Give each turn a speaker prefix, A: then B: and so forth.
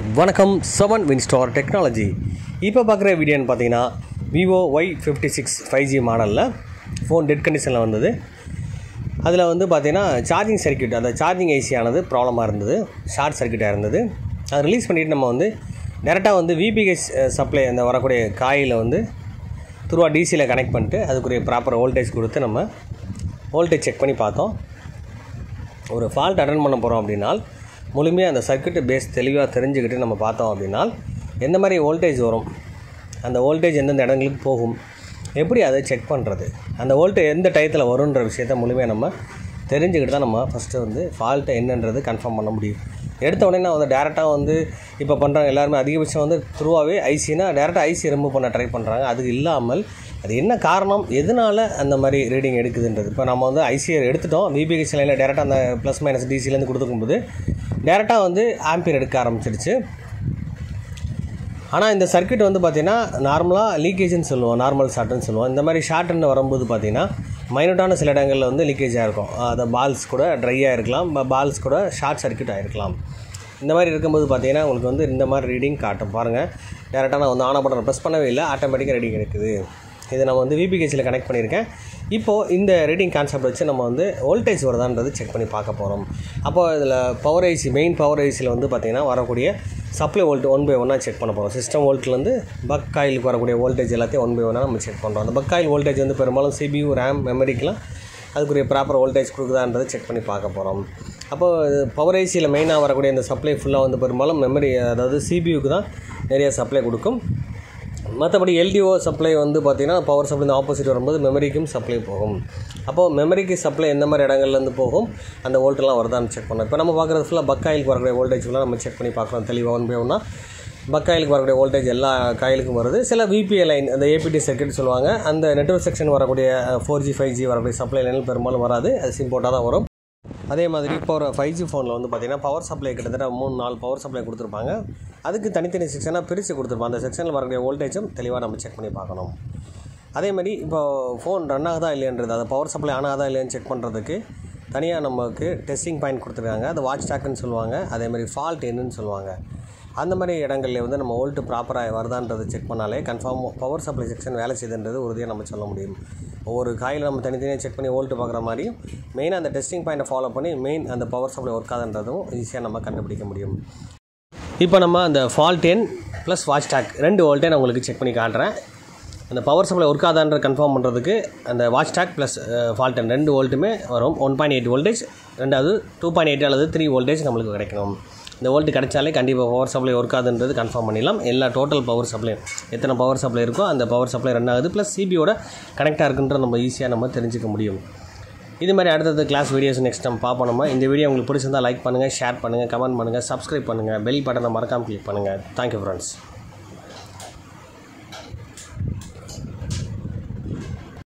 A: வணக்கம் 7 Winstar technology. இப்போ பார்க்குற வீடியோன்னு பார்த்தீங்கன்னா விவோ Y56 5G மாடலில் ஃபோன் டெட் கண்டிஷனில் வந்தது. அதில் வந்து பார்த்தீங்கன்னா சார்ஜிங் சர்க்யூட், அந்த சார்ஜிங் ஐசியானது ப்ராப்ளமாக இருந்தது, ஷார்ட் சர்க்யூட்டாக இருந்தது. அதை ரிலீஸ் பண்ணிவிட்டு நம்ம வந்து டேரெக்டாக வந்து விபிஹெச் சப்ளை அந்த வரக்கூடிய காயில் வந்து துருவா டிசியில் கனெக்ட் பண்ணிட்டு அதுக்குரிய ப்ராப்பர் வோல்டேஜ் கொடுத்து நம்ம வோல்டேஜ் செக் பண்ணி பார்த்தோம். ஒரு ஃபால்ட் அட்டன் பண்ண போகிறோம் அப்படின்னா முழுமையாக அந்த சர்க்யூட் பேஸ் தெளிவாக தெரிஞ்சுக்கிட்டு நம்ம பார்த்தோம் அப்படின்னா எந்த மாதிரி வோல்டேஜ் வரும், அந்த வோல்டேஜ் எந்தெந்த இடங்களுக்கு போகும், எப்படி அதை செக் பண்ணுறது, அந்த வோல்டேஜ் எந்த டயத்தில் வரும்ன்ற விஷயத்தை முழுமையாக நம்ம தெரிஞ்சுக்கிட்டு தான் நம்ம ஃபஸ்ட்டு வந்து ஃபால்ட்டை என்னன்றது கன்ஃபார்ம் பண்ண முடியும். எடுத்த உடனே நான் வந்து டேரெக்டாக வந்து இப்போ பண்ணுறாங்க எல்லாருமே அதிகபட்சம் வந்து த்ரூவாகவே ஐசினா டேரெக்டாக ஐசி ரிமூவ் பண்ண ட்ரை பண்ணுறாங்க. அது இல்லாமல் அது என்ன காரணம், எதனால் அந்த மாதிரி ரீடிங் எடுக்குதுன்றது. இப்போ நம்ம வந்து ஐசியை எடுத்துட்டோம், விபிஹெச் லைனில் டேரெக்டாக அந்த ப்ளஸ் மைனஸ் டிசிலேருந்து கொடுத்துக்கும்போது டேரெக்டாக வந்து ஆம்பியர் எடுக்க ஆரம்பிச்சிடுச்சு. ஆனால் இந்த சர்க்யூட் வந்து பார்த்திங்கன்னா நார்மலாக லீக்கேஜ்னு சொல்லுவோம், நார்மல் ஷார்ட்டுன்னு சொல்லுவோம். இந்த மாதிரி ஷார்ட்டுன்னு வரும்போது பார்த்திங்கன்னா மைனூட்டான சில இடங்களில் வந்து லீக்கேஜாக இருக்கும். அதை பால்ஸ் கூட ட்ரையாக இருக்கலாம், பால்ஸ் கூட ஷார்ட் சர்க்யூட் ஆகிருக்கலாம். இந்த மாதிரி இருக்கும்போது பார்த்திங்கன்னா உங்களுக்கு வந்து இந்த மாதிரி ரீடிங் காட்டும். பாருங்கள், டேரெக்டாக நான் வந்து ஆன் பட்டன் ப்ரெஸ் பண்ணவே இல்லை, ஆட்டோமேட்டிக்காக ரீடிங் எடுக்குது. இதை நம்ம வந்து விபிஹெச்சில் கனெக்ட் பண்ணியிருக்கேன். இப்போது இந்த ரீடிங் கான்செப்ட் வச்சு நம்ம வந்து வோல்டேஜ் வருதான்றது செக் பண்ணி பார்க்க போகிறோம். அப்போது இதில் பவர் ஐசி, மெயின் பவர் ஐசியில் வந்து பார்த்திங்கன்னா வரக்கூடிய சப்ளை வோல்ட் 1/1 செக் பண்ண போகிறோம். சிஸ்டம் வோல்ட்லேருந்து பக் காயிலுக்கு வரக்கூடிய வோல்டேஜ் எல்லாத்தையும் 1/1 நம்ம செக் பண்ணுறோம். அந்த பக் காயில் வோல்டேஜ் வந்து பெரும்பாலும் CPU, RAM, மெமரிக்கெலாம் அதுக்குரிய ப்ராப்பர் வோல்டேஜ் கொடுக்குதான்றதை செக் பண்ணி பார்க்க போகிறோம். அப்போது பவர் ஐசியில் மெயினாக வரக்கூடிய இந்த சப்ளை ஃபுல்லாக வந்து பெரும்பாலும் மெமரி, அதாவது CPUக்கு தான் நிறைய சப்ளை கொடுக்கும். மற்றபடி LDO சப்ளை வந்து பார்த்திங்கன்னா பவர் சப்ளை இந்த ஆப்போசிட் வரும்போது மெமரிக்கும் சப்ளை போகும். அப்போது மெமரிக்கு சப்ளை எந்த மாதிரி இடங்கள்லேருந்து போகும், அந்த வோல்ட்டெல்லாம் வருதான்னு செக் பண்ணோம். இப்போ நம்ம பார்க்குறது ஃபுல்லாக பக் காயிலுக்கு வரக்கூடிய வோல்டேஜ் ஃபுல்லாக நம்ம செக் பண்ணி பார்க்குறோம் தெளிவாக. 1/1 பக் காயிலுக்கு வரக்கூடிய வோல்டேஜ் எல்லா காயிலுக்கும் வருது. சில VPA லைன், அந்த APT சர்க்யூட் சொல்லுவாங்க, அந்த நெட்வொர்க் செக்ஷன் வரக்கூடிய 4G 5G வரக்கூடிய சப்ளை லைனில் பெரும்பாலும் வராது, அது இம்போர்ட்டாக தான் வரும். அதே மாதிரி இப்போ ஒரு 5G ஃபோனில் வந்து பார்த்திங்கன்னா பவர் சப்ளை கிட்டத்தட்ட 3-4 பவர் சப்ளை கொடுத்துருப்பாங்க. அதுக்கு தனித்தனி செக்ஷனாக பிரித்து கொடுத்துருப்பாங்க. அந்த செக்ஷனில் வரக்கூடிய வோல்டேஜும் தெளிவாக நம்ம செக் பண்ணி பார்க்கணும். அதே மாதிரி இப்போ ஃபோன் ரன் ஆகுதா இல்லைன்றது, அதை பவர் சப்ளை ஆன் ஆகுதா இல்லைன்னு செக் பண்ணுறதுக்கு தனியாக நமக்கு டெஸ்டிங் பாயிண்ட் கொடுத்துருக்காங்க. அது வாட்ச் டாக்குன்னு சொல்லுவாங்க, அதேமாதிரி ஃபால்ட் என்னன்னு சொல்லுவாங்க. அந்த மாதிரி இடங்களில் வந்து நம்ம வோல்ட்டு ப்ராப்பராக வருதான்றது செக் பண்ணாலே கன்ஃபார்ம் பவர் சப்ளை செக்ஷன் வேலை செய்யுதுன்றது உறுதியாக நம்ம சொல்ல முடியும். ஒவ்வொரு காயில் நம்ம தனித்தனியாக செக் பண்ணி வோல்ட்டு பார்க்குற மாதிரியும் மெயினாக அந்த டெஸ்டிங் பாயிண்ட்டை ஃபாலோ பண்ணி மெயின் அந்த பவர் சப்ளை ஒர்க் ஆகுதுன்றதும் ஈஸியாக நம்ம கண்டுபிடிக்க முடியும். இப்போ நம்ம அந்த ஃபால்ட் எண் ப்ளஸ் வாட்ச் டாக் 2 வோல்ட்டே நான் உங்களுக்கு செக் பண்ணி காட்டுறேன். அந்த பவர் சப்ளை ஒர்க் ஆகுதான்ற கன்ஃபார்ம் பண்ணுறதுக்கு அந்த வாட்ச் டாக் ப்ளஸ் ஃபால்ட் எண் 2 வோல்ட்டுமே வரும். 1.8 வோல்டேஜ், ரெண்டாவது 2.8 அல்லது 3 வோல்டேஜ் நம்மளுக்கு கிடைக்கணும். இந்த வோல்ட் கிடைச்சாலே கண்டிப்பாக பவர் சப்ளை ஒர்க் ஆகுதுன்றது கன்ஃபார்ம் பண்ணிடலாம். எல்லா டோட்டல் பவர் சப்ளை எத்தனை பவர் சப்ளை இருக்கோ அந்த பவர் சப்ளை ரன் ஆகுது, ப்ளஸ் CPUவோட கனெக்டாக இருக்குன்றது நம்ம ஈஸியாக நம்ம தெரிஞ்சுக்க முடியும். இது மாதிரி அடுத்தது கிளாஸ் வீடியோஸ் நெக்ஸ்ட் நம்ம பார்ப்போம். நம்ம இந்த வீடியோ உங்களுக்கு பிடிச்சிருந்தால் லைக் பண்ணுங்கள், ஷேர் பண்ணுங்கள், கமெண்ட் பண்ணுங்கள், சப்ஸ்கிரைப் பண்ணுங்கள், பெல் பட்டனை மறக்காமல் கிளிக் பண்ணுங்கள். Thank you friends.